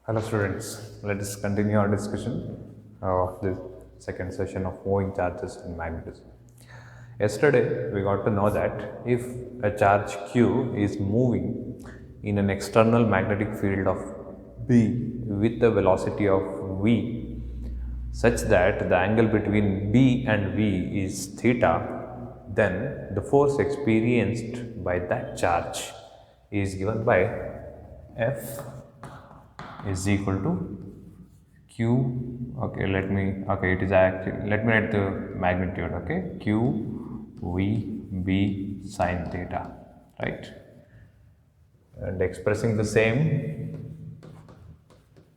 Hello students, let us continue our discussion of the second session of moving charges in magnetism. Yesterday we got to know that if a charge Q is moving in an external magnetic field of B with a velocity of V such that the angle between B and V is theta, then the force experienced by that charge is given by F is equal to Q. Okay, it is actually, let me write the magnitude. Okay, Q V B sine theta, right? And expressing the same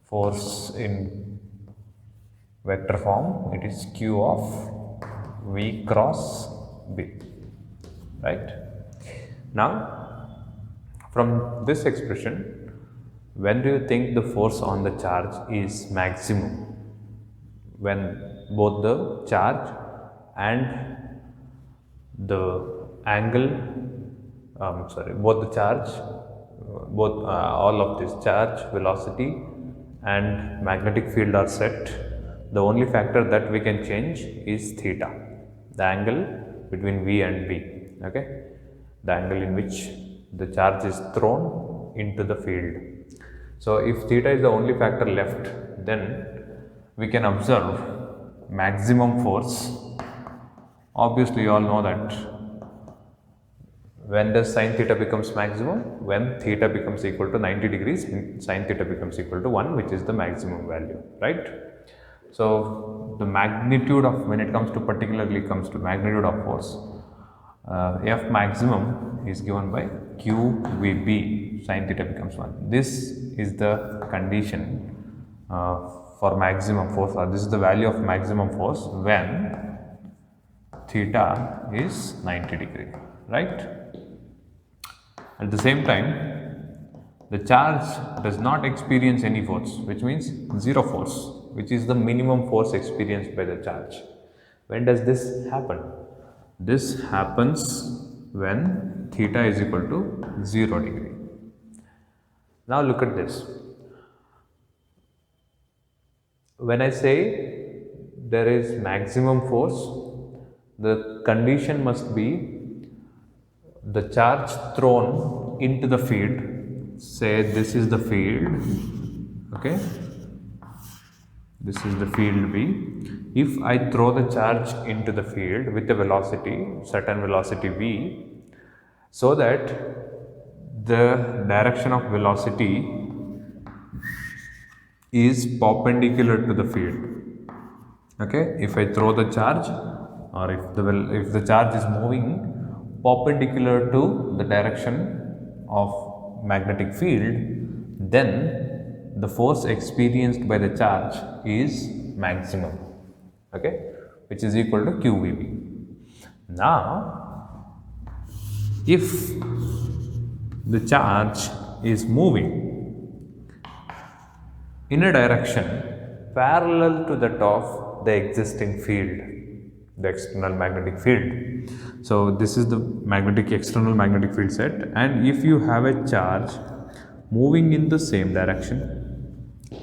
force in vector form, it is Q of V cross B, right? Now, from this expression, when do you think the force on the charge is maximum? When both the charge and the angle, both the charge, all of this charge, velocity and magnetic field are set. The only factor that we can change is theta, the angle between V and B, okay? The angle in which the charge is thrown into the field. So, if theta is the only factor left, then we can observe maximum force. Obviously, you all know that when does sine theta becomes maximum? When theta becomes equal to 90 degrees and sine theta becomes equal to 1, which is the maximum value, right? So, the magnitude of, when it comes to magnitude of force, F maximum is given by QVB, sine theta becomes 1. This is the condition for maximum force, or this is the value of maximum force when theta is 90 degree, right? At the same time, the charge does not experience any force, which means zero force, which is the minimum force experienced by the charge. When does this happen? This happens when theta is equal to 0 degree. Now look at this. When I say there is maximum force, the condition must be the charge thrown into the field. Say this is the field, okay? This is the field B. If I throw the charge into the field with a velocity, certain velocity V, so that the direction of velocity is perpendicular to the field. Okay, if I throw the charge, or if the charge is moving perpendicular to the direction of magnetic field, then the force experienced by the charge is maximum, okay, which is equal to QVB. Now, if the charge is moving in a direction parallel to that of the existing field, the external magnetic field. So, this is the external magnetic field set, and if you have a charge moving in the same direction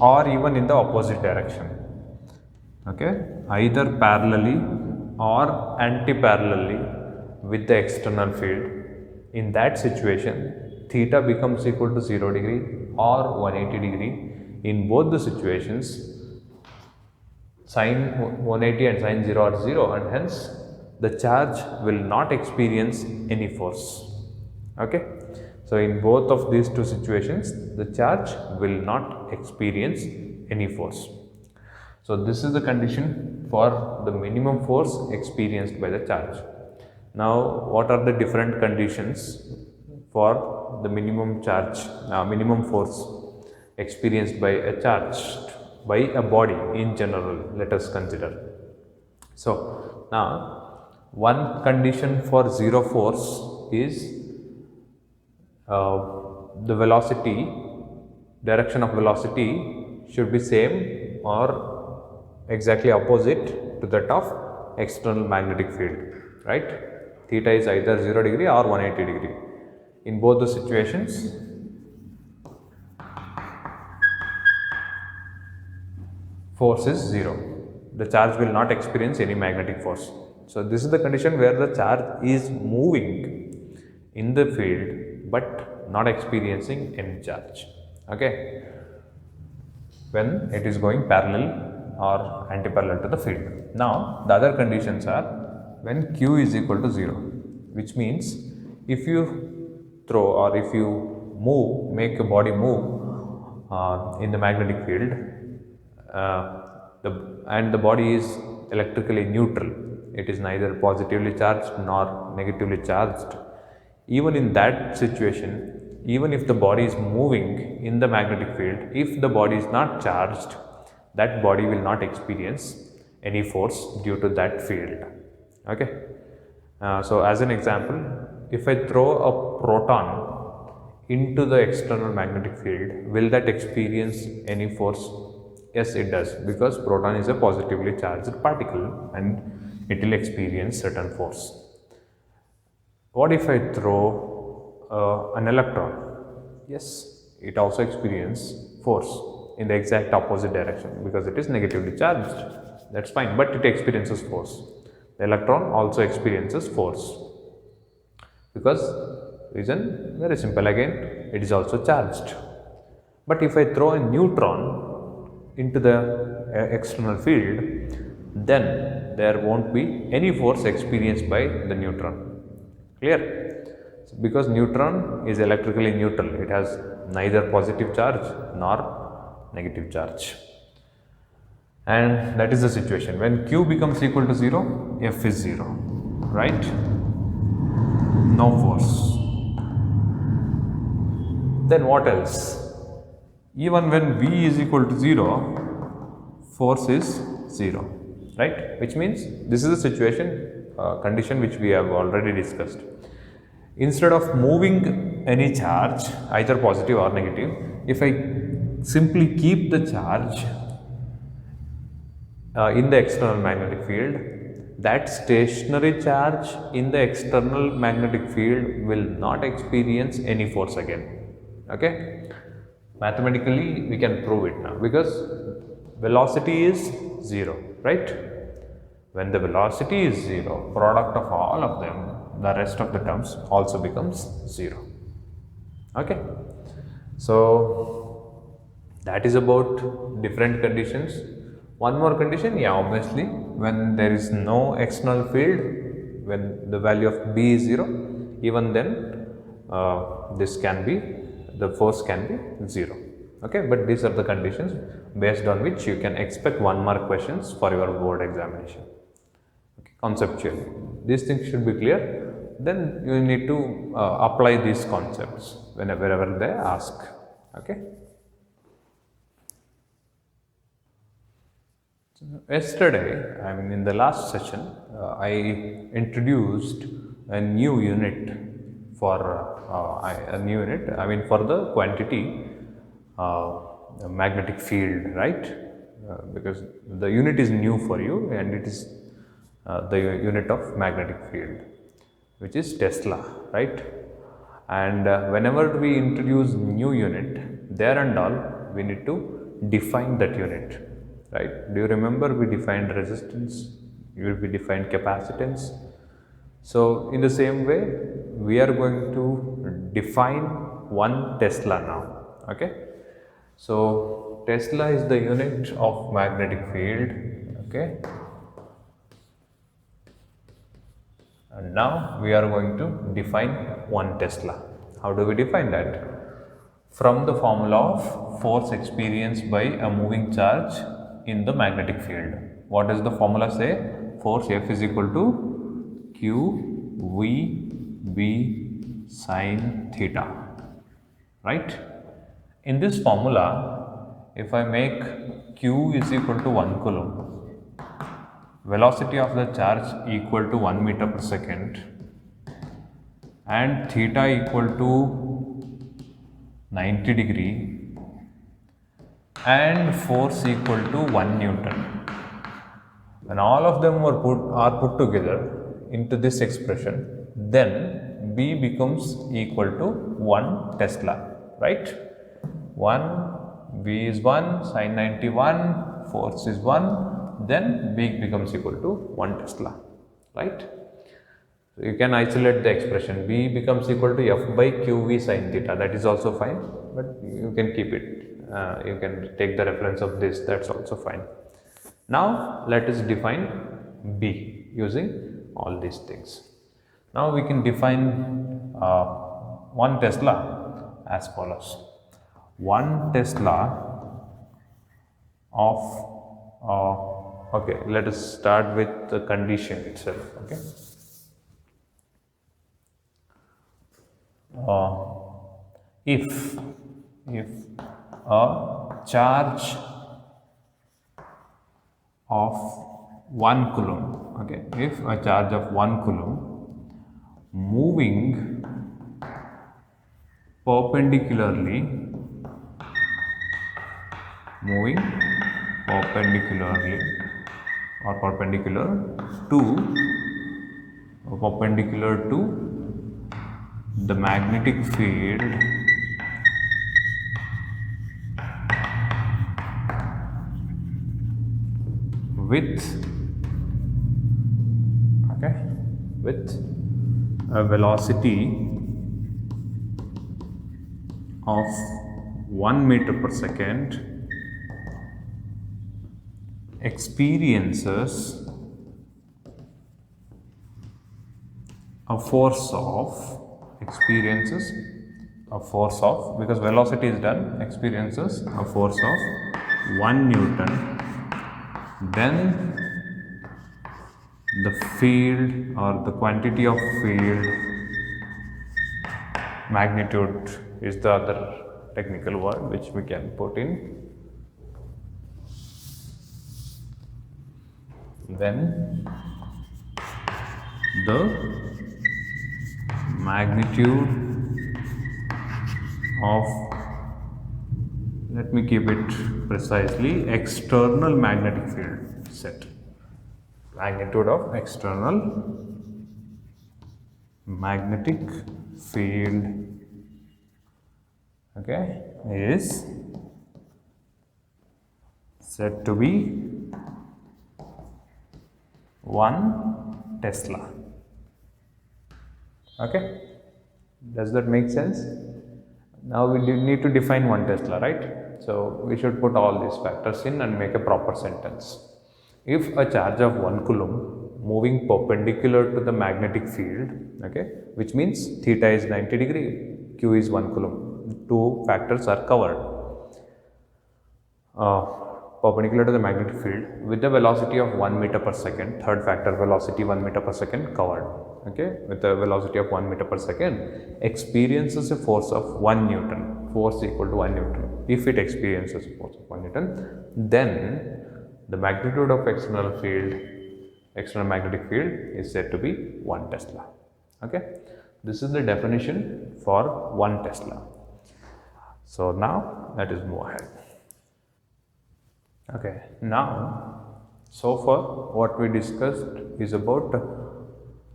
or even in the opposite direction, okay, either parallelly or anti-parallelly with the external field, in that situation theta becomes equal to 0 degree or 180 degree. In both the situations, sine 180 and sine 0 are 0, and hence the charge will not experience any force, okay. So, in both of these two situations, the charge will not experience any force. So, this is the condition for the minimum force experienced by the charge. Now, what are the different conditions for the minimum force experienced by a charge, by a body in general? Let us consider. So, now one condition for zero force is the velocity, direction of velocity should be same or exactly opposite to that of external magnetic field, right? Theta is either 0 degree or 180 degree. In both the situations, force is 0. The charge will not experience any magnetic force. So this is the condition where the charge is moving in the field but not experiencing any charge. Okay, when it is going parallel or anti-parallel to the field. Now the other conditions are when q is equal to 0, which means if you throw or if you move, make a body move in the magnetic field, and the body is electrically neutral, it is neither positively charged nor negatively charged. Even in that situation, even if the body is moving in the magnetic field, if the body is not charged, that body will not experience any force due to that field. Okay. So as an example, if I throw a proton into the external magnetic field, will that experience any force? Yes, it does, because proton is a positively charged particle and it will experience certain force. What if I throw an electron? Yes, it also experiences force in the exact opposite direction because it is negatively charged. That's fine, but it experiences force. The electron also experiences force because reason very simple again, it is also charged. But if I throw a neutron into the external field, then there won't be any force experienced by the neutron. Clear? So because neutron is electrically neutral, it has neither positive charge nor negative charge. And that is the situation. When q becomes equal to 0, F is 0, right? No force. Then what else? Even when V is equal to 0, force is 0, right? Which means this is a situation, condition which we have already discussed. Instead of moving any charge, either positive or negative, if I simply keep the charge in the external magnetic field, that stationary charge in the external magnetic field will not experience any force again. Okay? Mathematically, we can prove it now because velocity is 0, right? When the velocity is 0, product of all of them, the rest of the terms also becomes 0. Okay? So, that is about different conditions. One more condition, yeah, obviously, when there is no external field, when the value of B is 0, even then this can be, the force can be 0. Okay, but these are the conditions based on which you can expect 1 mark questions for your board examination. Okay, conceptually, these things should be clear. Then you need to apply these concepts wherever they ask. Okay. Yesterday, I mean in the last session, I introduced a new unit for for the quantity magnetic field, right? Because the unit is new for you and it is the unit of magnetic field, which is Tesla, right? And whenever we introduce new unit, there and all, we need to define that unit. Right? Do you remember we defined resistance, we defined capacitance? So, in the same way, we are going to define 1 Tesla now. Okay? So, Tesla is the unit of magnetic field. Okay? And now we are going to define 1 Tesla. How do we define that? From the formula of force experienced by a moving charge in the magnetic field. What does the formula say? Force F is equal to Q V B sine theta, right? In this formula, if I make Q is equal to 1 coulomb, velocity of the charge equal to 1 meter per second, and theta equal to 90 degree, and force equal to 1 Newton. When all of them are put together into this expression, then B becomes equal to 1 Tesla, right? 1, B is 1, sine 91, force is 1, then B becomes equal to 1 Tesla, right? So you can isolate the expression B becomes equal to F by QV sin theta, that is also fine, but you can keep it, you can take the reference of this, that's also fine. Now let us define B using all these things. Now we can define 1 Tesla as follows. 1 Tesla of okay, let us start with the condition itself. Okay, if a charge of 1 coulomb, okay, if a charge of 1 coulomb moving perpendicularly or perpendicular to the magnetic field with a velocity of 1 meter per second experiences a force of because velocity is done, experiences a force of 1 Newton, then the field or the quantity of field, magnitude is the other technical word which we can put in, then the magnitude of, let me keep it precisely, external magnetic field set. Magnitude of external magnetic field, okay, is said to be 1 Tesla. Okay, does that make sense? Now we need to define 1 Tesla, right? So we should put all these factors in and make a proper sentence. If a charge of 1 coulomb moving perpendicular to the magnetic field, okay, which means theta is 90 degree, Q is 1 coulomb, two factors are covered, perpendicular to the magnetic field with the velocity of 1 meter per second, third factor velocity 1 meter per second covered, okay, with the velocity of 1 meter per second, experiences a force of 1 Newton, force equal to 1 Newton. If it experiences a force of 1 Newton, then the magnitude of external magnetic field is said to be 1 Tesla. Okay, this is the definition for 1 Tesla. So now let us move ahead. Okay, now so far what we discussed is about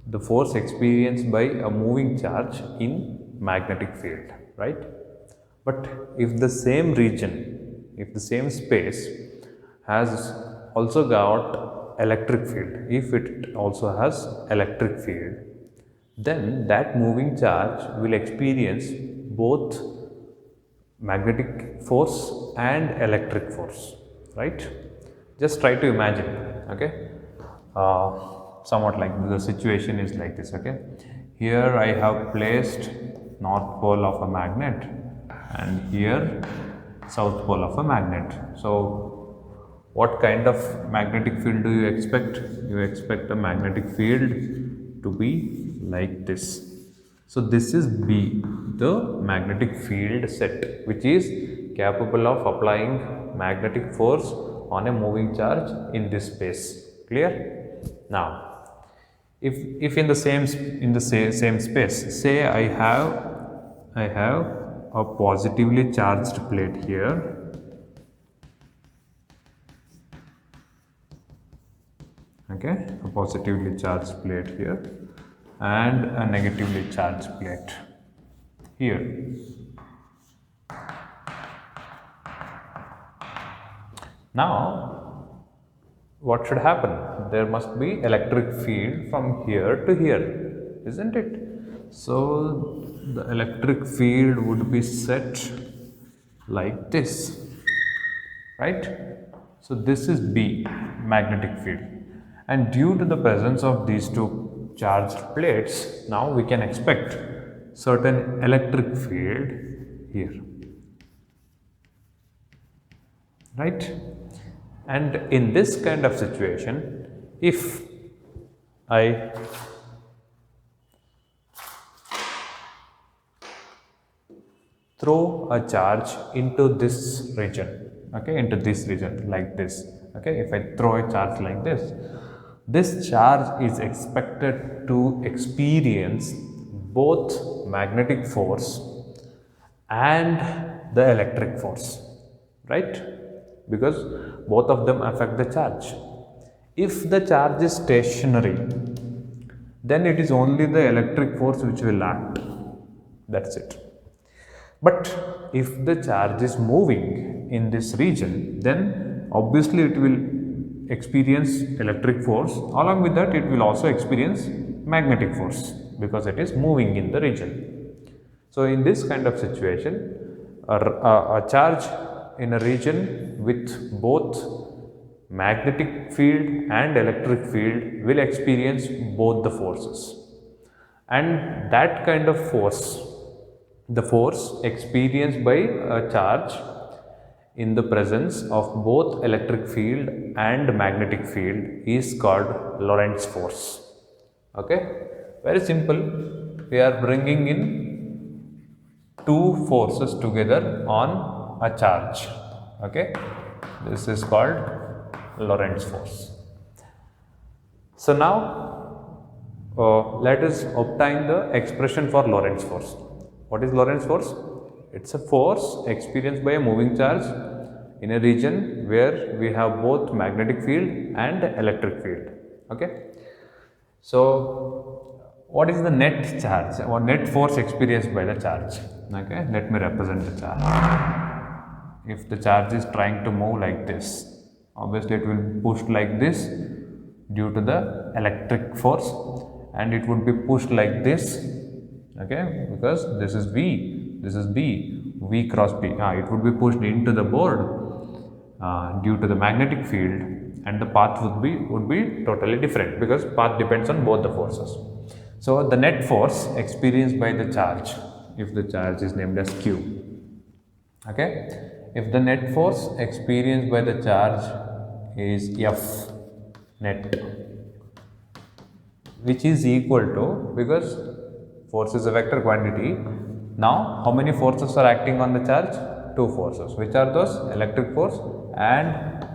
the force experienced by a moving charge in magnetic field, right? But if the same region, if the same space has also got electric field, if it also has electric field, then that moving charge will experience both magnetic force and electric force, right? Just try to imagine, okay? Somewhat like the situation is like this, okay? Here I have placed north pole of a magnet and here south pole of a magnet. So what kind of magnetic field do you expect? You expect a magnetic field to be like this. So this is B, the magnetic field set, which is capable of applying magnetic force on a moving charge in this space. Clear? Now, if in the same space, say I have a positively charged plate here, okay, a positively charged plate here and a negatively charged plate here. Now what should happen? There must be electric field from here to here, isn't it? So the electric field would be set like this, right? So this is B, magnetic field. And due to the presence of these two charged plates, now we can expect certain electric field here, right? And in this kind of situation, if I throw a charge into this region, okay, into this region like this, okay, if I throw a charge like this charge is expected to experience both magnetic force and the electric force, right? Because both of them affect the charge. If the charge is stationary, then it is only the electric force which will act. That's it. But if the charge is moving in this region, then obviously it will experience electric force. Along with that, it will also experience magnetic force because it is moving in the region. So in this kind of situation, a charge in a region with both magnetic field and electric field will experience both the forces. And that kind of force, the force experienced by a charge in the presence of both electric field and magnetic field is called Lorentz force. Okay, very simple. We are bringing in two forces together on a charge. Okay, this is called Lorentz force. So now let us obtain the expression for Lorentz force. What is Lorentz force? It's a force experienced by a moving charge in a region where we have both magnetic field and electric field. Okay. So what is the net charge or net force experienced by the charge? Okay. Let me represent the charge. If the charge is trying to move like this, obviously it will be pushed like this due to the electric force, and it would be pushed like this, okay, because this is V, this is B, V cross B. It would be pushed into the board due to the magnetic field, and the path would be totally different because path depends on both the forces. So the net force experienced by the charge, if the charge is named as Q, okay, if the net force experienced by the charge is F net, which is equal to, because force is a vector quantity, now how many forces are acting on the charge? Two forces. Which are those? Electric force and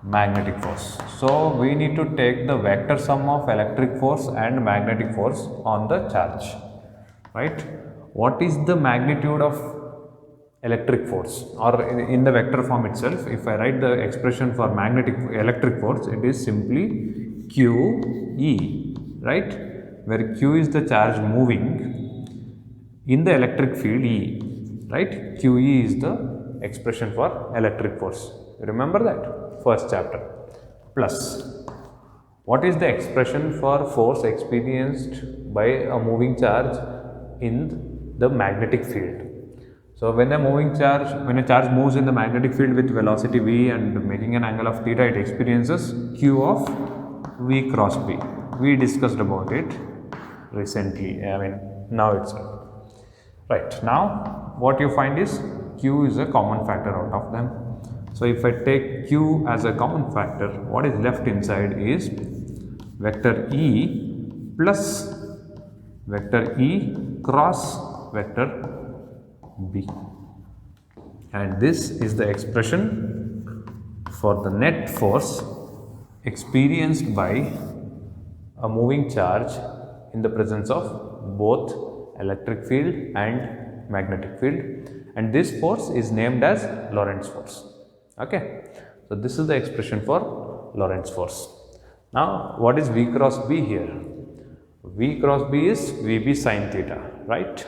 magnetic force. So we need to take the vector sum of electric force and magnetic force on the charge, right? What is the magnitude of electric force, or in the vector form itself, if I write the expression for electric force, it is simply QE, right? Where Q is the charge moving in the electric field E, right? QE is the expression for electric force. Remember that? First chapter. Plus, what is the expression for force experienced by a moving charge in the magnetic field? So when a charge moves in the magnetic field with velocity v and making an angle of theta, it experiences Q of V cross B. We discussed about it recently, now itself. Right, now what you find is Q is a common factor out of them. So if I take Q as a common factor, what is left inside is vector E plus vector E cross vector B, and this is the expression for the net force experienced by a moving charge in the presence of both electric field and magnetic field, and this force is named as Lorentz force. Okay, so this is the expression for Lorentz force. Now what is V cross B here? V cross B is VB sin theta, right?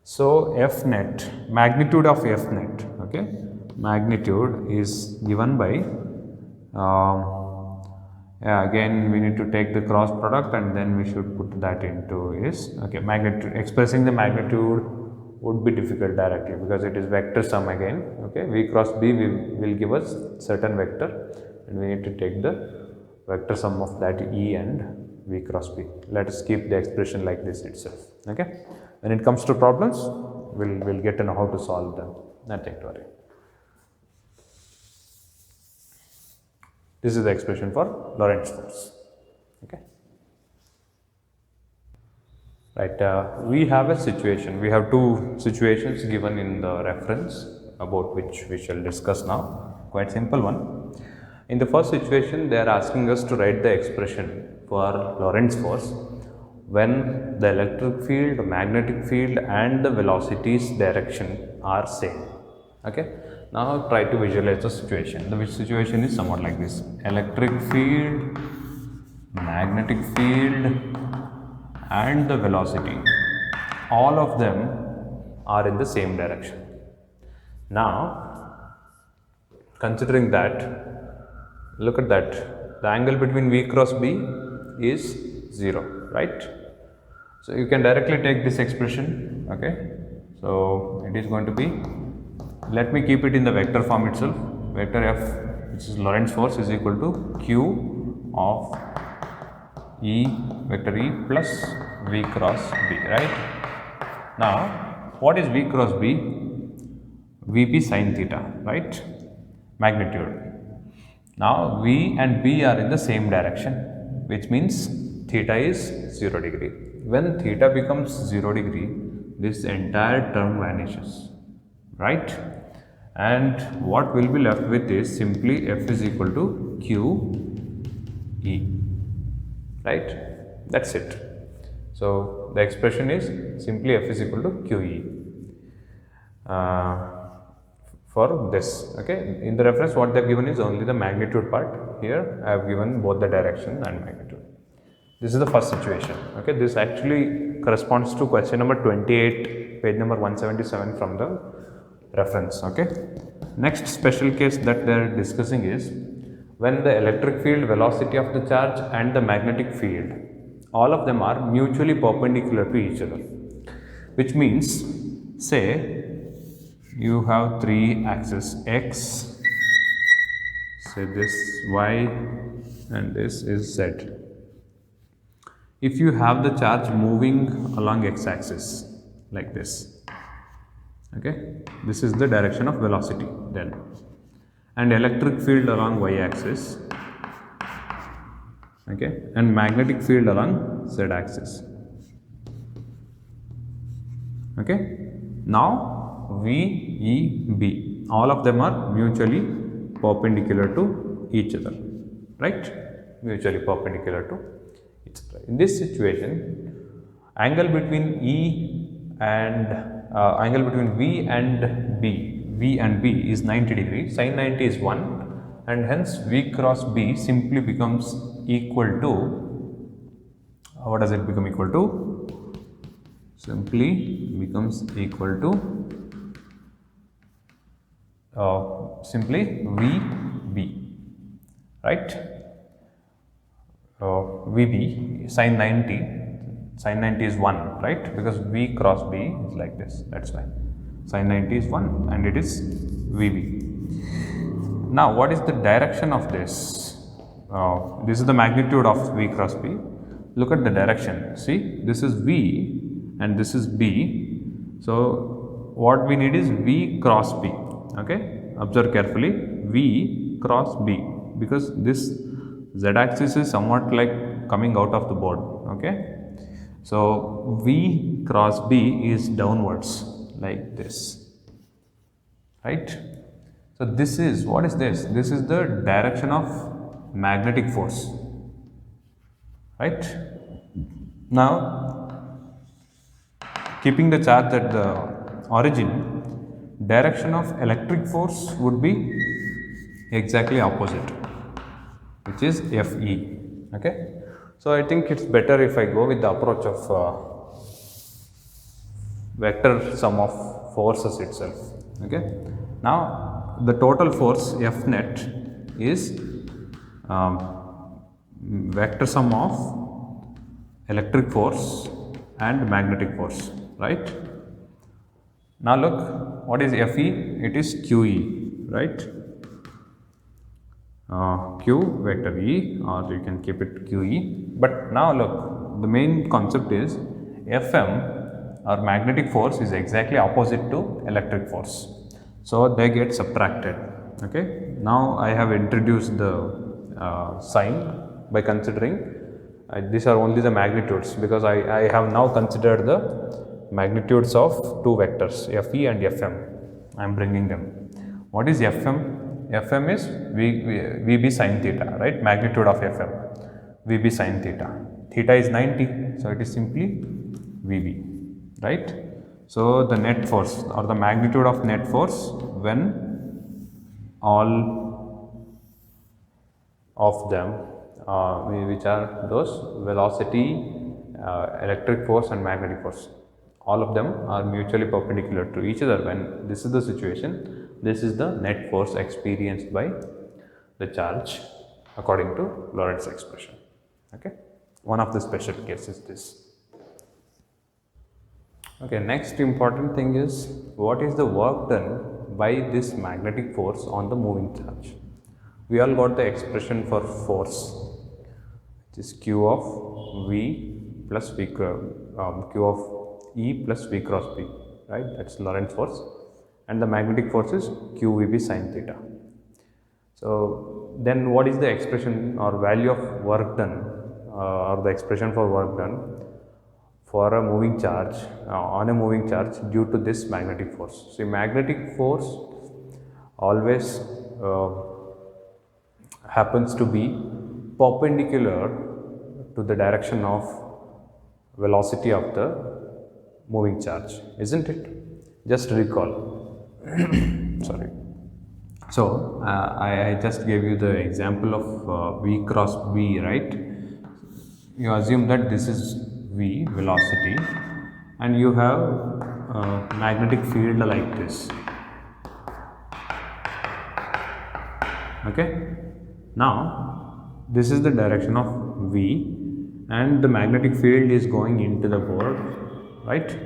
So F net, magnitude of F net, okay, magnitude is given by Yeah, again we need to take the cross product and then we should put that into is, okay, magnitude. Expressing the magnitude would be difficult directly because it is vector sum again. Okay, v cross b will give us certain vector and we need to take the vector sum of that e and v cross b. Let us keep the expression like this itself. Okay, when it comes to problems, we'll get to know how to solve them. Nothing to worry. This is the expression for Lorentz force. Okay. Right. We have a situation. We have two situations given in the reference about which we shall discuss now. Quite simple one. In the first situation, they are asking us to write the expression for Lorentz force when the electric field, magnetic field and the velocity's direction are same. Okay. Now try to visualize the situation. The situation is somewhat like this. Electric field, magnetic field and the velocity, all of them are in the same direction. Now considering that, look at that, the angle between v cross b is 0, right? So you can directly take this expression. Okay, so it is going to be, let me keep it in the vector form itself. Vector f, which is Lorentz force, is equal to q of E vector E plus V cross B, right? Now, what is V cross B? Vp sin theta, right? Magnitude. Now, V and B are in the same direction, which means theta is 0 degree. When theta becomes 0 degree, this entire term vanishes, right? And what will be left with is simply F is equal to Q E. Right, that's it. So the expression is simply F is equal to QE for this. Okay, in the reference what they have given is only the magnitude part. Here I have given both the direction and magnitude. This is the first situation. Okay, this actually corresponds to question number 28, page number 177 from the reference. Okay, next special case that they are discussing is when the electric field, velocity of the charge and the magnetic field, all of them are mutually perpendicular to each other, which means, say you have three axes x, say this y and this is z. If you have the charge moving along x-axis like this, okay, this is the direction of velocity then, and electric field along y-axis, okay, and magnetic field along z-axis. Okay, now V, E, B, all of them are mutually perpendicular to each other, right? Mutually perpendicular to each other. In this situation, angle between E and angle between V and B is 90 degrees, sin 90 is 1 and hence V cross B simply becomes equal to, what does it become equal to? Simply becomes equal to simply VB, right? VB sin 90 is 1, right? Because V cross B is like this, that's why sin 90 is 1 and it is VB. Now what is the direction of this? This is the magnitude of V cross B. Look at the direction, see, this is V and this is B. So what we need is V cross B, okay? Observe carefully, V cross B, because this z-axis is somewhat like coming out of the board, okay? So V cross B is downwards like this, right? So this is, what is this? This is the direction of magnetic force, right? Now keeping the charge at the origin, direction of electric force would be exactly opposite, which is Fe, okay? So I think it's better if I go with the approach of vector sum of forces itself, okay? Now the total force F net is vector sum of electric force and magnetic force, right? Now look, what is Fe? It is QE, right? Q vector E, or you can keep it QE. But now look, the main concept is Fm or magnetic force is exactly opposite to electric force. So they get subtracted. Okay. Now I have introduced the sign by considering these are only the magnitudes, because I have now considered the magnitudes of two vectors Fe and Fm. I am bringing them. What is Fm? Fm is Vb sin theta, right? Magnitude of Fm, Vb sin theta. Theta is 90, so it is simply Vb, right? So the net force or the magnitude of net force when all of them, which are those velocity, electric force and magnetic force, all of them are mutually perpendicular to each other. When this is the situation, this is the net force experienced by the charge according to Lorentz expression. Okay, one of the special cases is this. Okay, next important thing is what is the work done by this magnetic force on the moving charge. We all got the expression for force, which is Q of V plus V, Q of E plus V cross B, right? That's Lorentz force. And the magnetic force is QVB sin theta. So then what is the expression or value of work done, or the expression for work done for a moving charge, on a moving charge due to this magnetic force? See, magnetic force always happens to be perpendicular to the direction of velocity of the moving charge, isn't it? Just recall. Sorry. So I just gave you the example of V cross B, right? You assume that this is V, velocity, and you have a magnetic field like this. Okay. Now this is the direction of V, and the magnetic field is going into the board, right?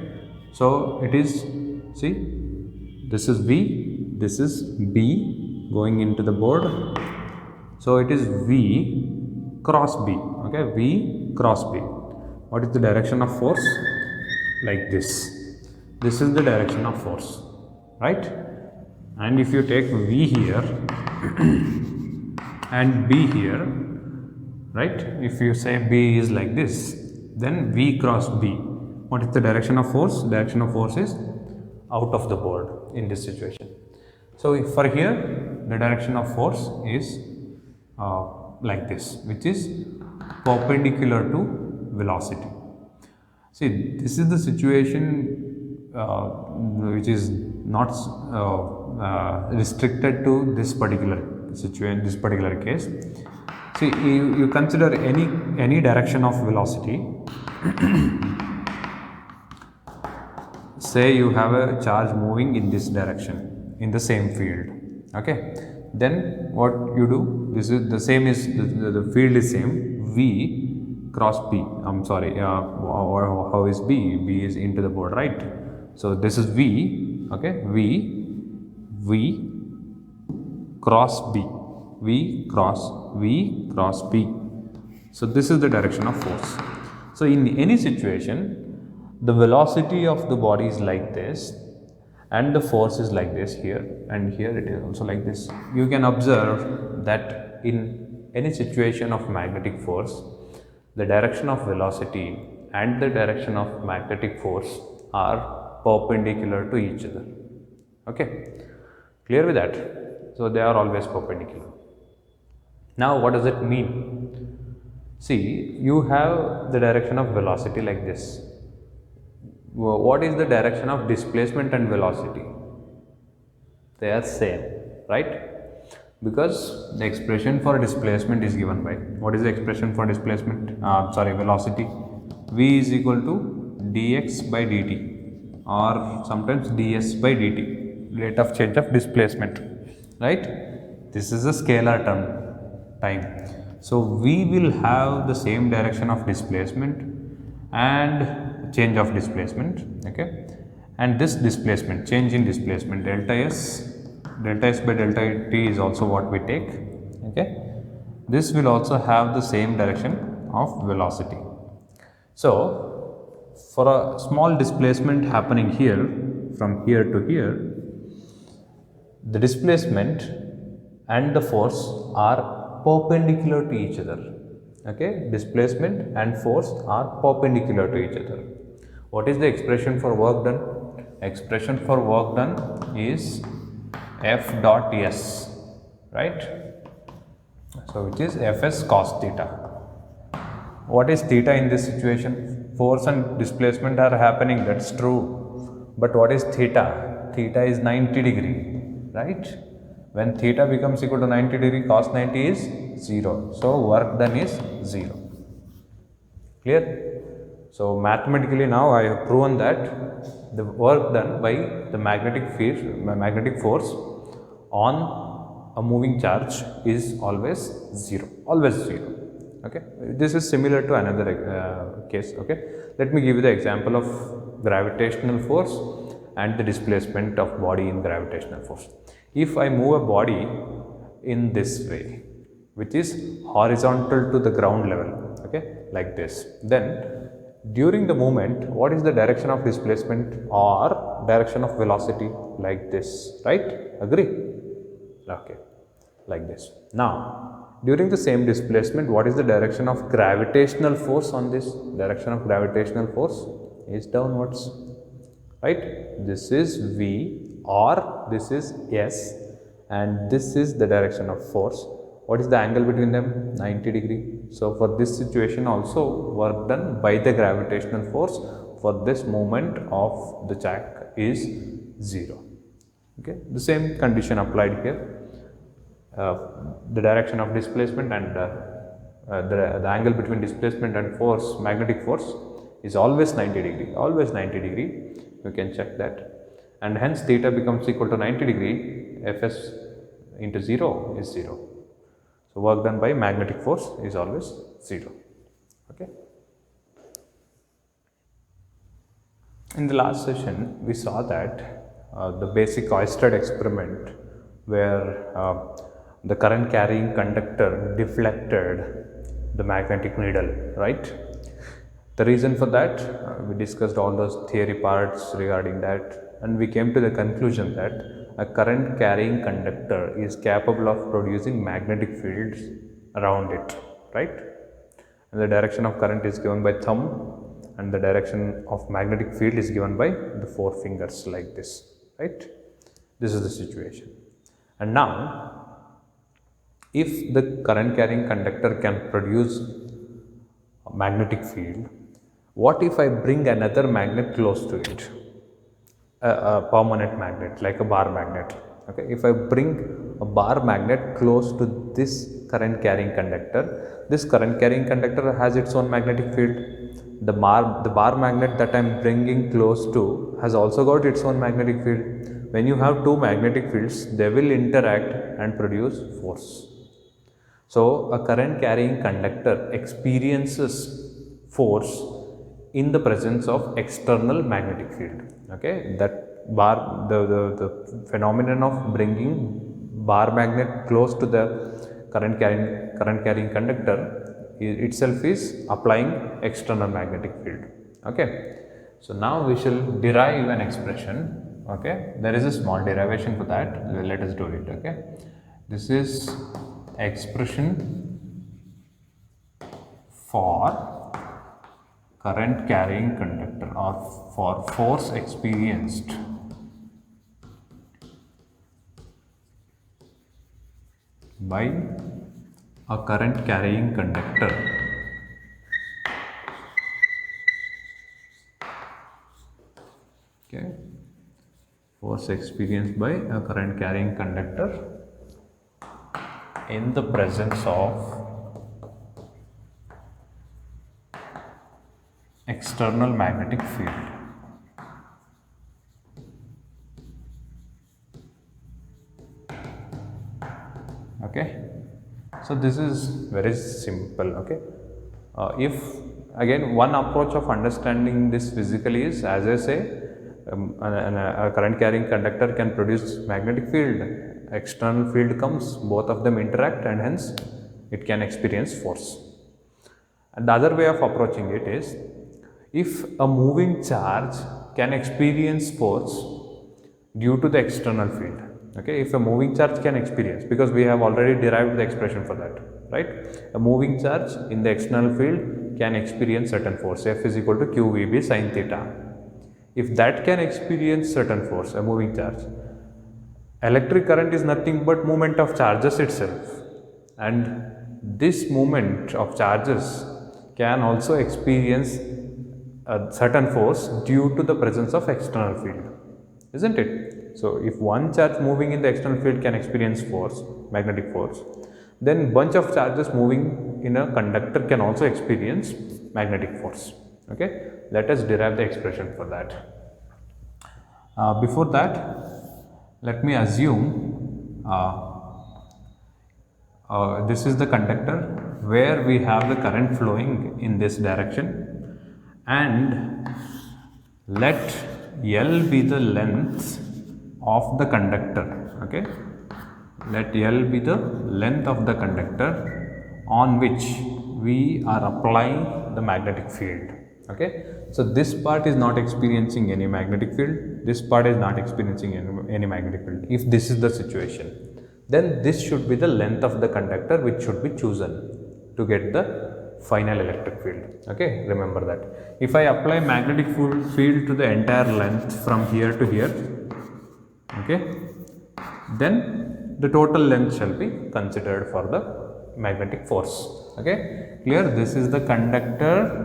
So it is, see, this is V, this is B going into the board. So it is V cross B, okay, V cross B. What is the direction of force? Like this. This is the direction of force, right? And if you take V here and B here, right? If you say B is like this, then V cross B. What is the direction of force? Direction of force is out of the board in this situation. So for here, the direction of force is like this, which is perpendicular to velocity. See, this is the situation which is not restricted to this particular situation, this particular case. See, you consider any direction of velocity. Say you have a charge moving in this direction in the same field. Okay, then what you do? This is the same. Is the field is same. V cross B. I'm sorry. How is B? B is into the board, right? So this is V. Okay, V cross B. V cross B. So this is the direction of force. So in any situation, the velocity of the body is like this, and the force is like this here, and here it is also like this. You can observe that in any situation of magnetic force, the direction of velocity and the direction of magnetic force are perpendicular to each other. Okay, clear with that? So they are always perpendicular. Now what does it mean? See, you have the direction of velocity like this. What is the direction of displacement and velocity? They are same, right? Because the expression for displacement is given by, what is the expression for displacement? Velocity. V is equal to dx by dt, or sometimes ds by dt, rate of change of displacement, right? This is a scalar term, time. So we will have the same direction of displacement and change of displacement, okay, and this displacement, change in displacement, delta s by delta t is also what we take, okay. This will also have the same direction of velocity. So for a small displacement happening here from here to here, the displacement and the force are perpendicular to each other, okay. Displacement and force are perpendicular to each other. What is the expression for work done? Expression for work done is F dot S, right? So which is Fs cos theta. What is theta in this situation? Force and displacement are happening, that's true, but what is theta? Theta is 90 degree, right? When theta becomes equal to 90 degree, cos 90 is 0. So work done is 0. Clear? So mathematically now I have proven that the work done by the magnetic force on a moving charge is always 0. Always 0. Okay. This is similar to another case. Okay. Let me give you the example of gravitational force and the displacement of body in gravitational force. If I move a body in this way, which is horizontal to the ground level, okay, like this, then during the movement, what is the direction of displacement or direction of velocity? Like this, right? Agree? Okay, like this. Now, during the same displacement, what is the direction of gravitational force on this? Direction of gravitational force is downwards, right? This is V or this is S and this is the direction of force. What is the angle between them? 90 degree. So for this situation also, work done by the gravitational force for this movement of the jack is 0. Okay, the same condition applied here. The direction of displacement and the angle between displacement and force, magnetic force, is always 90 degree. Always 90 degree. You can check that. And hence theta becomes equal to 90 degree. Fs into 0 is 0. So work done by magnetic force is always 0. Okay. In the last session, we saw that the basic Oersted experiment where the current carrying conductor deflected the magnetic needle, right? The reason for that, we discussed all those theory parts regarding that, and we came to the conclusion that a current carrying conductor is capable of producing magnetic fields around it, right? And the direction of current is given by thumb and the direction of magnetic field is given by the 4 fingers like this, right? This is the situation. And now, if the current carrying conductor can produce a magnetic field, what if I bring another magnet close to it? A permanent magnet like a bar magnet. Okay, if I bring a bar magnet close to this current carrying conductor, this current carrying conductor has its own magnetic field. The bar magnet that I am bringing close to has also got its own magnetic field. When you have two magnetic fields, they will interact and produce force. So a current carrying conductor experiences force in the presence of external magnetic field. Okay, that bar, the phenomenon of bringing bar magnet close to the current carrying conductor itself is applying external magnetic field. Okay, so now we shall derive an expression. Okay, there is a small derivation for that. Let us do it. Okay, this is expression for current carrying conductor or for force experienced by a current carrying conductor okay, force experienced by a current carrying conductor in the presence of external magnetic field. Okay, So this is very simple. Okay. If again one approach of understanding this physically is, as I say, a current carrying conductor can produce magnetic field, external field comes, both of them interact, and hence it can experience force. And the other way of approaching it is, if a moving charge can experience force due to the external field. Okay, if a moving charge can experience, because we have already derived the expression for that, right? A moving charge in the external field can experience certain force, F is equal to QVB sin theta. If that can experience certain force, a moving charge, electric current is nothing but movement of charges itself, and this movement of charges can also experience a certain force due to the presence of external field, isn't it? So if one charge moving in the external field can experience force, magnetic force, then bunch of charges moving in a conductor can also experience magnetic force. Okay, let us derive the expression for that. Before that, let me assume this is the conductor where we have the current flowing in this direction, and let L be the length of the conductor. Okay, let L be the length of the conductor on which we are applying the magnetic field. Okay, so this part is not experiencing any magnetic field, this part is not experiencing any magnetic field. If this is the situation, then this should be the length of the conductor which should be chosen to get the final electric field. Okay, remember that. If I apply magnetic field to the entire length from here to here, okay, then the total length shall be considered for the magnetic force. Okay, clear? This is the conductor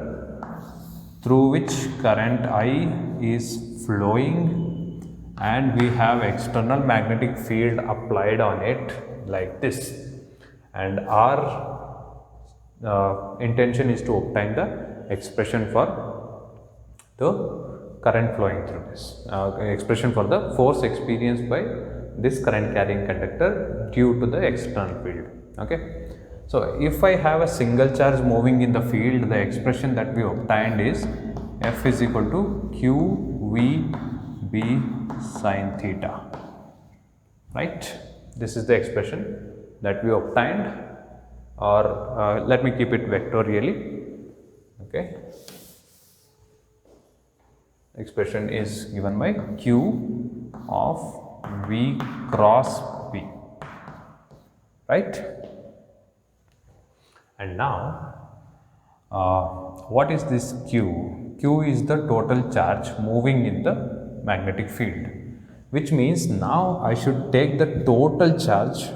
through which current I is flowing, and we have external magnetic field applied on it like this, and our intention is to obtain the expression for the current flowing through this, expression for the force experienced by this current carrying conductor due to the external field. Okay, so if I have a single charge moving in the field, the expression that we obtained is F is equal to QVB sin theta, right? This is the expression that we obtained, or let me keep it vectorially. Okay, expression is given by Q of V cross P, right? And now what is this Q? Q is the total charge moving in the magnetic field, which means now I should take the total charge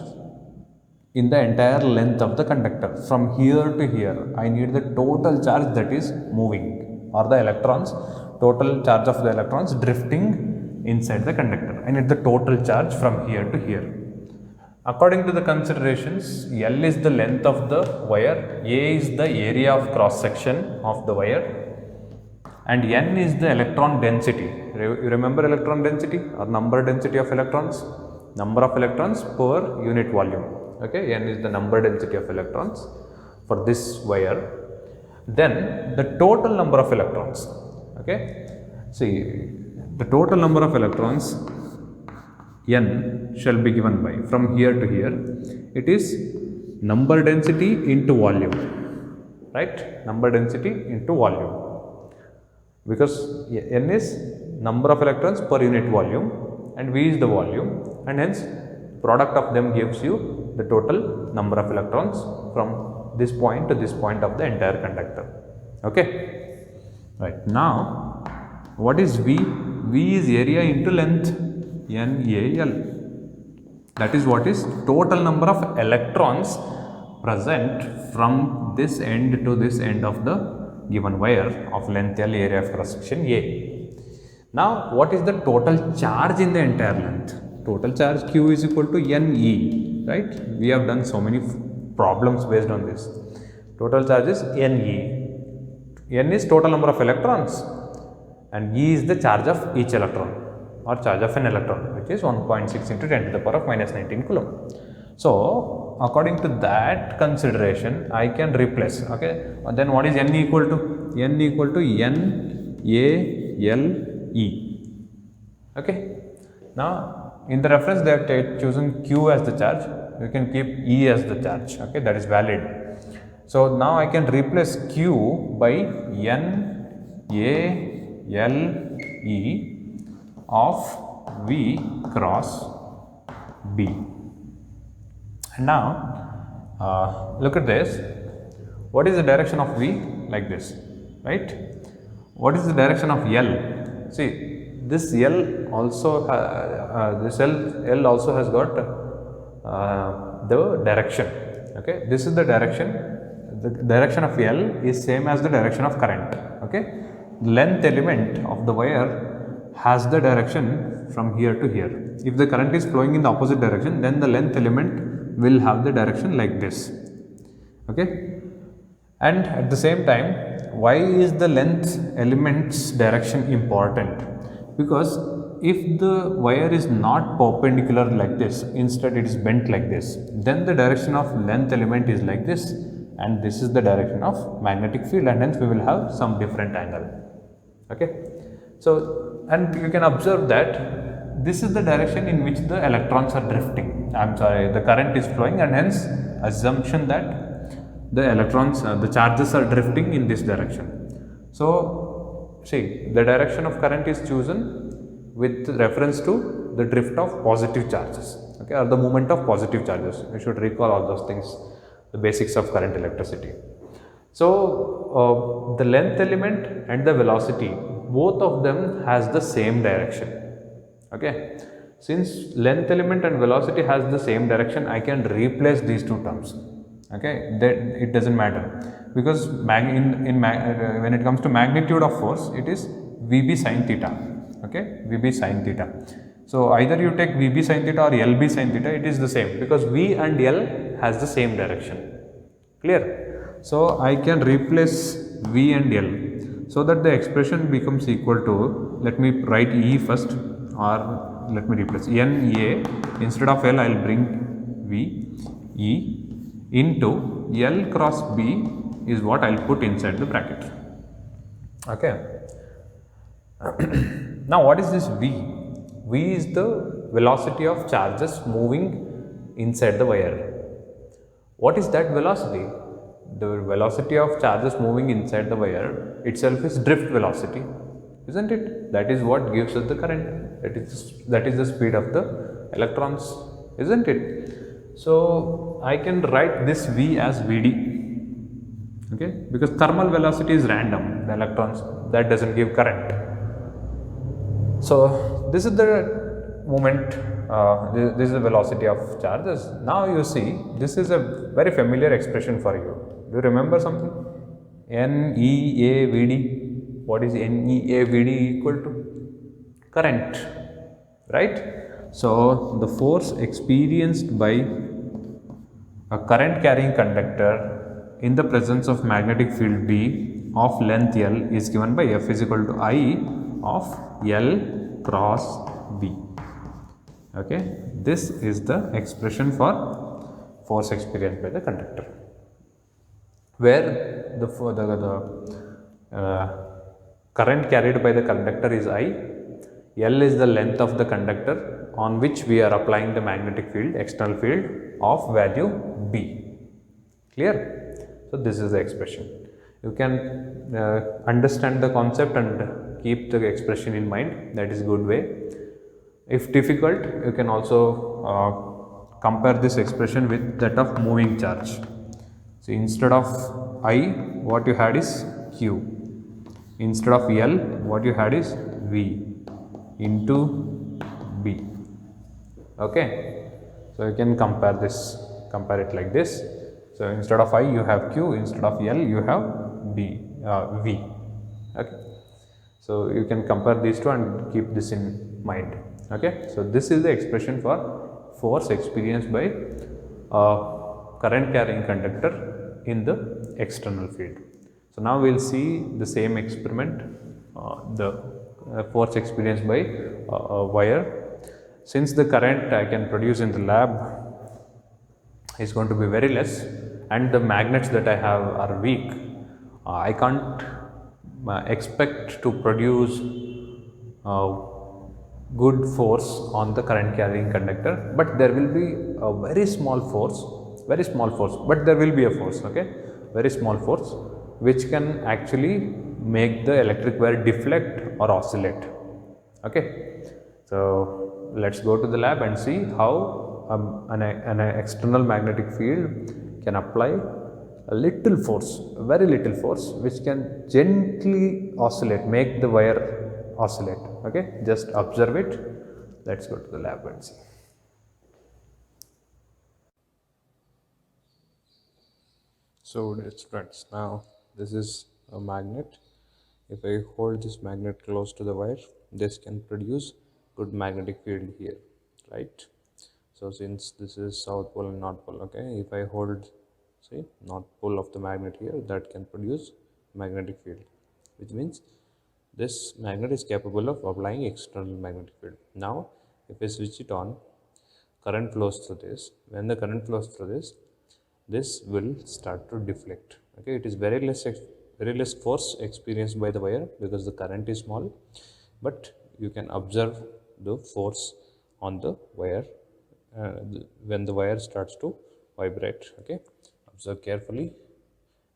in the entire length of the conductor from here to here. I need the total charge that is moving, or the electrons, total charge of the electrons drifting inside the conductor. I need the total charge from here to here. According to the considerations, L is the length of the wire, A is the area of cross section of the wire, and N is the electron density. You remember electron density, or number density of electrons? Number of electrons per unit volume. Okay, N is the number density of electrons for this wire. Then the total number of electrons. Okay, see, the total number of electrons N shall be given by, from here to here, it is number density into volume, right? Number density into volume, because N is number of electrons per unit volume and V is the volume, and hence product of them gives you the total number of electrons from this point to this point of the entire conductor. Okay, right. Now what is V? V is area into length, NaL. That is what is total number of electrons present from this end to this end of the given wire of length L, area of cross section A. Now what is the total charge in the entire length? Total charge Q is equal to Ne, right? We have done so many problems based on this. Total charge is Ne. N is total number of electrons, and E is the charge of each electron, or charge of an electron, which is 1.6 into 10 to the power of minus 19 coulomb. So according to that consideration, I can replace. Okay, and then what is n equal to? N equal to N A L E. Okay, now in the reference they have chosen Q as the charge. You can keep E as the charge. Okay, that is valid. So now I can replace Q by N A L E of V cross B. And now look at this. What is the direction of V? Like this, right? What is the direction of L? See, this L also L also has got the direction. Okay, this is the direction. The direction of L is same as the direction of current. Okay, length element of the wire has the direction from here to here. If the current is flowing in the opposite direction, then the length element will have the direction like this. Okay, and at the same time, why is the length element's direction important? Because if the wire is not perpendicular like this, instead it is bent like this, then the direction of length element is like this, and this is the direction of magnetic field, and hence we will have some different angle. Okay, so and you can observe that this is the direction in which the electrons are drifting. The current is flowing, and hence assumption that the electrons, the charges are drifting in this direction. So see, the direction of current is chosen with reference to the drift of positive charges, okay, or the movement of positive charges. You should recall all those things, the basics of current electricity. So the length element and the velocity, both of them has the same direction. Okay, since length element and velocity has the same direction, I can replace these two terms. Okay, that it doesn't matter, because when it comes to magnitude of force, it is Vb sin theta. Okay, Vb sin theta. So either you take Vb sin theta or Lb sin theta, it is the same, because V and L has the same direction. Clear? So I can replace V and L so that the expression becomes equal to, let me write E first, or let me replace Na. Instead of L, I will bring V, E into L cross B is what I will put inside the bracket. Okay. Now what is this V? V is the velocity of charges moving inside the wire. What is that velocity? The velocity of charges moving inside the wire itself is drift velocity, isn't it? That is what gives us the current. That is the speed of the electrons, isn't it? So I can write this V as Vd, okay, because thermal velocity is random, the electrons, that doesn't give current. So this is the moment, this is the velocity of charges. Now you see, this is a very familiar expression for you. Do you remember something? NEAVD. What is NEAVD equal to? Current, right? So the force experienced by a current carrying conductor in the presence of magnetic field B of length L is given by F is equal to I of L cross B. Okay, this is the expression for force experienced by the conductor, where the current carried by the conductor is I, L is the length of the conductor on which we are applying the magnetic field, external field of value B. Clear? So this is the expression. You can understand the concept and keep the expression in mind. That is a good way. If difficult, you can also compare this expression with that of moving charge. So instead of I, what you had is Q. Instead of L, what you had is V into B. Okay, so you can compare it like this. So instead of I, you have Q. Instead of L, you have V. Okay, so you can compare these two and keep this in mind. Okay, so this is the expression for force experienced by current carrying conductor in the external field. So now we will see the same experiment, the force experienced by a wire. Since the current I can produce in the lab is going to be very less, and the magnets that I have are weak. I can't expect to produce uh, good force on the current carrying conductor, but there will be a very small force, but there will be a force, okay, very small force, which can actually make the electric wire deflect or oscillate. Okay, so let's go to the lab and see how an external magnetic field can apply a little force, very little force, which can gently oscillate, make the wire oscillate. Okay, just observe it. Let's go to the lab and see. So dear students, now this is a magnet. If I hold this magnet close to the wire, this can produce good magnetic field here, right? So since this is south pole and north pole, okay, if I hold, say, north pole of the magnet here, that can produce magnetic field, which means this magnet is capable of applying external magnetic field. Now, if I switch it on, current flows through this. When the current flows through this will start to deflect. Okay, it is very less force experienced by the wire because the current is small, but you can observe the force on the wire when the wire starts to vibrate. Okay, observe carefully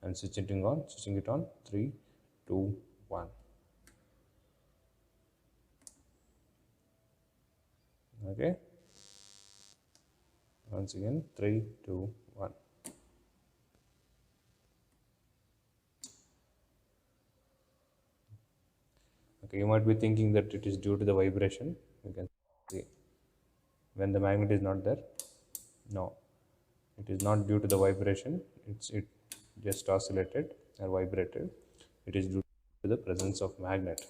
and switching it on. 3, 2, 1. Okay, once again, 3, 2, 1. Okay, you might be thinking that it is due to the vibration. You can see when the magnet is not there. No, it is not due to the vibration. It just oscillated or vibrated. It is due to the presence of magnet.